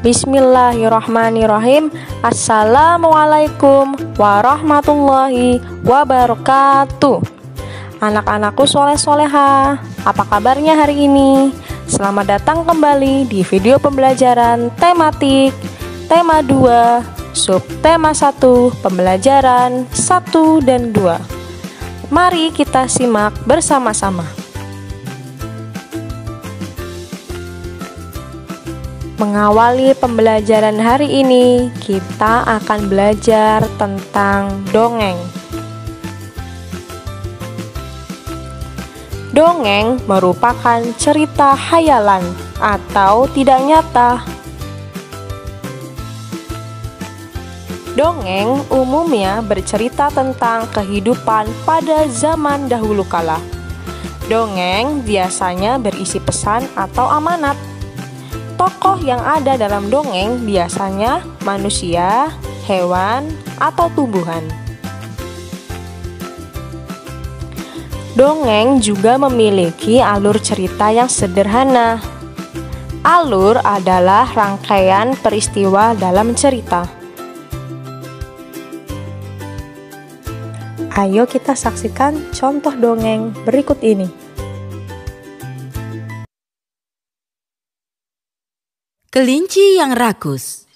Bismillahirrahmanirrahim. Assalamualaikum warahmatullahi wabarakatuh. Anak-anakku soleh-soleha, apa kabarnya hari ini? Selamat datang kembali di video pembelajaran tematik tema 2, subtema 1, pembelajaran 1 dan 2. Mari kita simak bersama-sama. Mengawali pembelajaran hari ini, kita akan belajar tentang dongeng. Dongeng merupakan cerita khayalan atau tidak nyata. Dongeng umumnya bercerita tentang kehidupan pada zaman dahulu kala. Dongeng biasanya berisi pesan atau amanat. Tokoh yang ada dalam dongeng biasanya manusia, hewan, atau tumbuhan. Dongeng juga memiliki alur cerita yang sederhana. Alur adalah rangkaian peristiwa dalam cerita. Ayo kita saksikan contoh dongeng berikut ini. Kelinci yang rakus.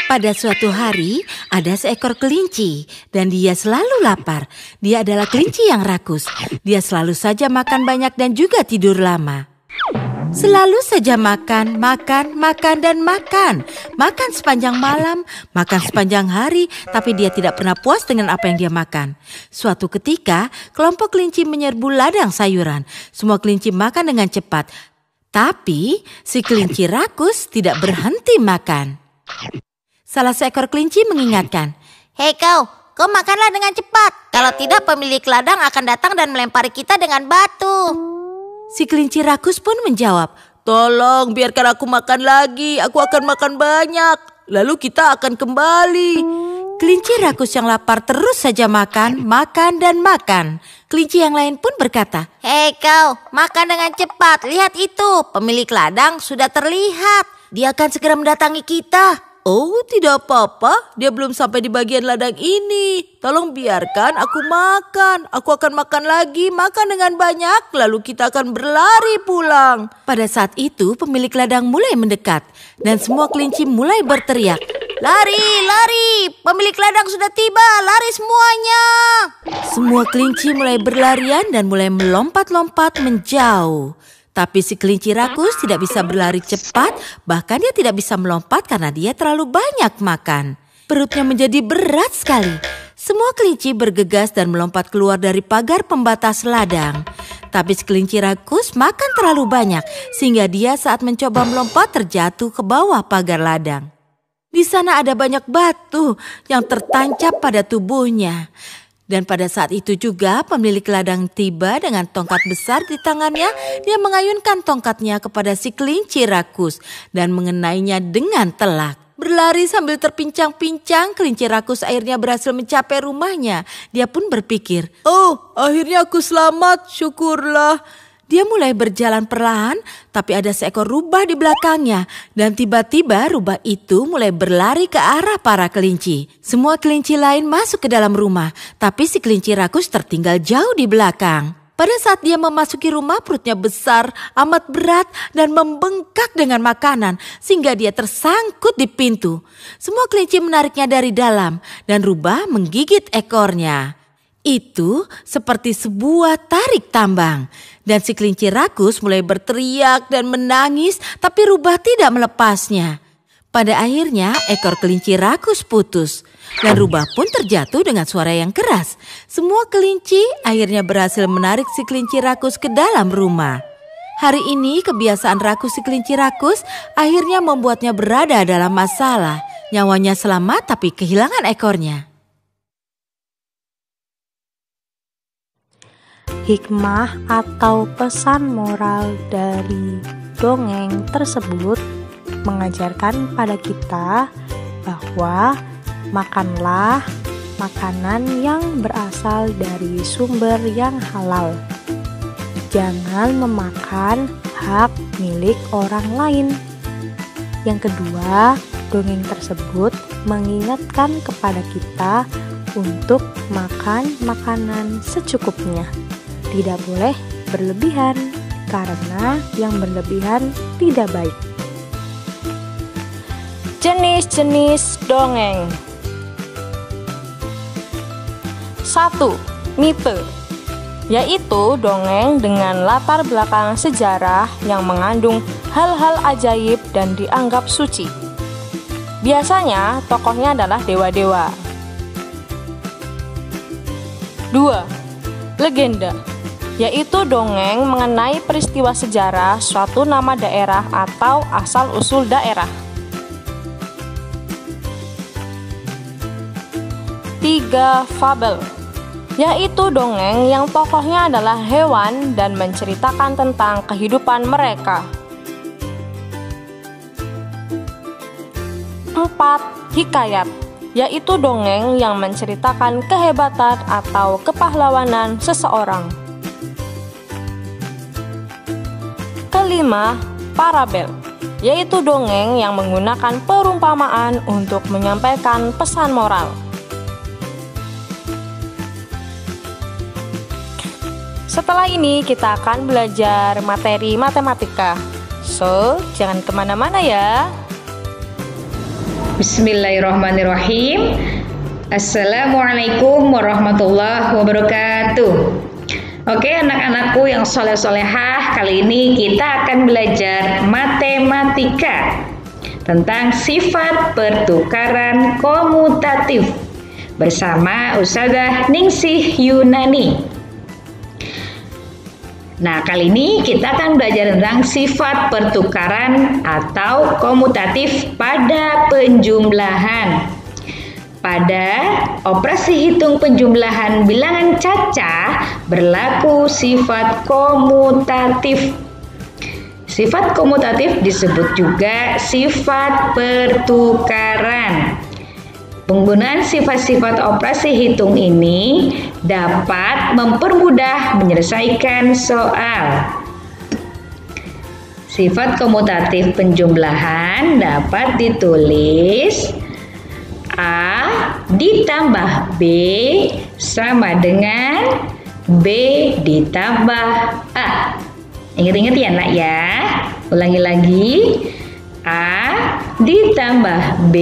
Pada suatu hari, ada seekor kelinci dan dia selalu lapar. Dia adalah kelinci yang rakus. Dia selalu saja makan banyak dan juga tidur lama. Selalu saja makan, dan makan. Makan sepanjang malam, makan sepanjang hari, tapi dia tidak pernah puas dengan apa yang dia makan. Suatu ketika, kelompok kelinci menyerbu ladang sayuran. Semua kelinci makan dengan cepat. Tapi, si kelinci rakus tidak berhenti makan. Salah seekor kelinci mengingatkan, "Hei kau makanlah dengan cepat. Kalau tidak, pemilik ladang akan datang dan melempari kita dengan batu." Si kelinci rakus pun menjawab, "Tolong biarkan aku makan lagi, aku akan makan banyak. Lalu kita akan kembali." Kelinci rakus yang lapar terus saja makan, dan makan. Kelinci yang lain pun berkata, "Hei kau, makan dengan cepat. Lihat itu, pemilik ladang sudah terlihat. Dia akan segera mendatangi kita." "Oh, tidak apa-apa, dia belum sampai di bagian ladang ini. Tolong biarkan aku makan. Aku akan makan lagi, makan dengan banyak, lalu kita akan berlari pulang." Pada saat itu, pemilik ladang mulai mendekat dan semua kelinci mulai berteriak, "Lari, lari, pemilik ladang sudah tiba, lari semuanya." Semua kelinci mulai berlarian dan mulai melompat-lompat menjauh. Tapi si kelinci rakus tidak bisa berlari cepat, bahkan dia tidak bisa melompat karena dia terlalu banyak makan. Perutnya menjadi berat sekali. Semua kelinci bergegas dan melompat keluar dari pagar pembatas ladang. Tapi si kelinci rakus makan terlalu banyak, sehingga dia saat mencoba melompat terjatuh ke bawah pagar ladang. Di sana ada banyak batu yang tertancap pada tubuhnya. Dan pada saat itu juga pemilik ladang tiba dengan tongkat besar di tangannya. Dia mengayunkan tongkatnya kepada si kelinci rakus dan mengenainya dengan telak. Berlari sambil terpincang-pincang, kelinci rakus akhirnya berhasil mencapai rumahnya. Dia pun berpikir, "Oh, akhirnya aku selamat, syukurlah." Dia mulai berjalan perlahan, tapi ada seekor rubah di belakangnya. Dan tiba-tiba rubah itu mulai berlari ke arah para kelinci. Semua kelinci lain masuk ke dalam rumah, tapi si kelinci rakus tertinggal jauh di belakang. Pada saat dia memasuki rumah, perutnya besar, amat berat, dan membengkak dengan makanan, sehingga dia tersangkut di pintu. Semua kelinci menariknya dari dalam, dan rubah menggigit ekornya. Itu seperti sebuah tarik tambang. Dan si kelinci rakus mulai berteriak dan menangis, tapi rubah tidak melepasnya. Pada akhirnya ekor kelinci rakus putus. Dan rubah pun terjatuh dengan suara yang keras. Semua kelinci akhirnya berhasil menarik si kelinci rakus ke dalam rumah. Hari ini kebiasaan rakus si kelinci rakus akhirnya membuatnya berada dalam masalah. Nyawanya selamat tapi kehilangan ekornya. Hikmah atau pesan moral dari dongeng tersebut mengajarkan pada kita bahwa makanlah makanan yang berasal dari sumber yang halal. jangan memakan hak milik orang lain. Yang kedua, dongeng tersebut mengingatkan kepada kita untuk makan makanan secukupnya. Tidak boleh berlebihan, karena yang berlebihan tidak baik. Jenis-jenis dongeng. 1. Mite, yaitu dongeng dengan latar belakang sejarah yang mengandung hal-hal ajaib dan dianggap suci. Biasanya tokohnya adalah dewa-dewa. 2. Legenda, yaitu dongeng mengenai peristiwa sejarah suatu nama daerah atau asal-usul daerah. 3. Fabel, yaitu dongeng yang tokohnya adalah hewan dan menceritakan tentang kehidupan mereka. 4. Hikayat, yaitu dongeng yang menceritakan kehebatan atau kepahlawanan seseorang. 5. Parabel, yaitu dongeng yang menggunakan perumpamaan untuk menyampaikan pesan moral. Setelah ini kita akan belajar materi matematika. So, jangan kemana-mana ya. Bismillahirrahmanirrahim. Assalamualaikum warahmatullahi wabarakatuh. Oke, anak-anakku yang soleh-solehah, kali ini kita akan belajar matematika tentang sifat pertukaran komutatif bersama Ustazah Ningsih Yunani. Nah, kali ini kita akan belajar tentang sifat pertukaran atau komutatif pada penjumlahan. Pada operasi hitung penjumlahan bilangan cacah berlaku sifat komutatif. Sifat komutatif disebut juga sifat pertukaran. Penggunaan sifat-sifat operasi hitung ini dapat mempermudah menyelesaikan soal. Sifat komutatif penjumlahan dapat ditulis A ditambah B sama dengan B ditambah A. Ingat-ingat ya nak ya. Ulangi lagi. A ditambah B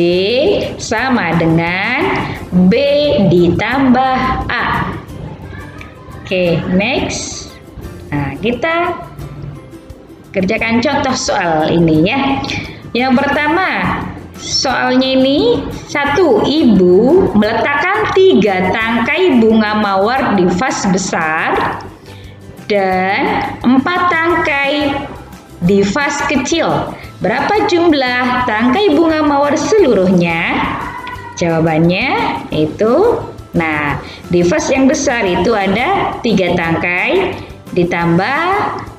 sama dengan B ditambah A. Oke, next. Nah, kita kerjakan contoh soal ini ya. Yang pertama, soalnya ini 1. Ibu meletakkan 3 tangkai bunga mawar di vas besar dan 4 tangkai di vas kecil. Berapa jumlah tangkai bunga mawar seluruhnya? Jawabannya itu, nah, di vas yang besar itu ada 3 tangkai, ditambah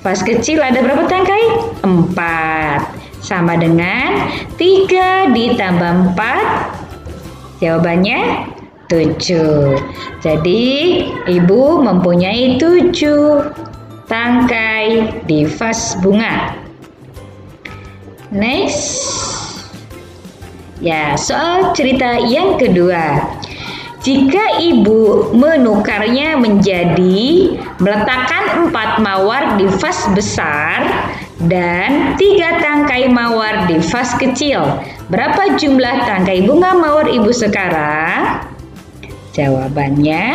vas kecil ada berapa tangkai? 4. Sama dengan 3 ditambah 4, jawabannya 7. Jadi, ibu mempunyai 7 tangkai di vas bunga. Next. Ya, soal cerita yang kedua. Jika ibu menukarnya menjadi meletakkan 4 mawar di vas besar dan 3 tangkai mawar di vas kecil, berapa jumlah tangkai bunga mawar ibu sekarang? Jawabannya,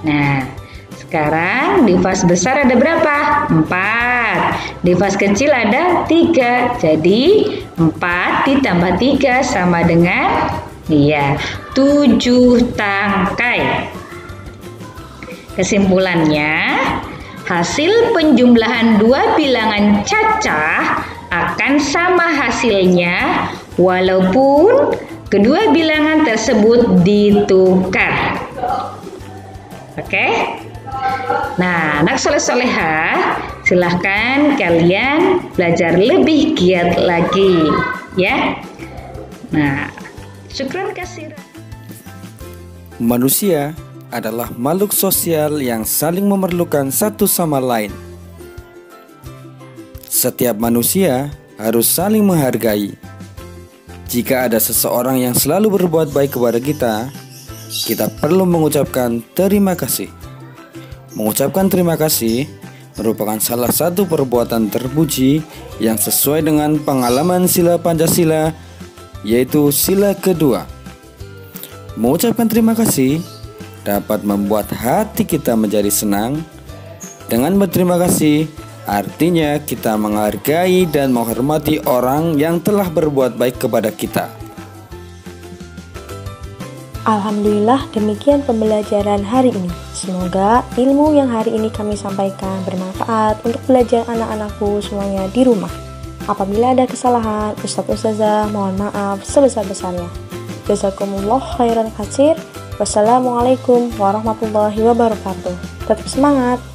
nah, sekarang di vas besar ada berapa? 4. Di vas kecil ada 3. Jadi 4 ditambah 3 sama dengan 7 tangkai. Kesimpulannya, hasil penjumlahan 2 bilangan cacah akan sama hasilnya walaupun kedua bilangan tersebut ditukar. Oke? Nah, anak soleh-solehah, silahkan kalian belajar lebih giat lagi, ya. Nah, syukran kasiran. Manusia adalah makhluk sosial yang saling memerlukan satu sama lain. Setiap manusia harus saling menghargai. Jika ada seseorang yang selalu berbuat baik kepada kita perlu mengucapkan terima kasih. Mengucapkan terima kasih merupakan salah satu perbuatan terpuji yang sesuai dengan pengalaman sila Pancasila, yaitu sila kedua. Mengucapkan terima kasih dapat membuat hati kita menjadi senang. Dengan berterima kasih, artinya kita menghargai dan menghormati orang yang telah berbuat baik kepada kita. Alhamdulillah, demikian pembelajaran hari ini. Semoga ilmu yang hari ini kami sampaikan bermanfaat untuk belajar anak-anakku semuanya di rumah. Apabila ada kesalahan, Ustazah mohon maaf sebesar-besarnya. Jazakumullah khairan katsir. Wassalamualaikum warahmatullahi wabarakatuh. Tetap semangat.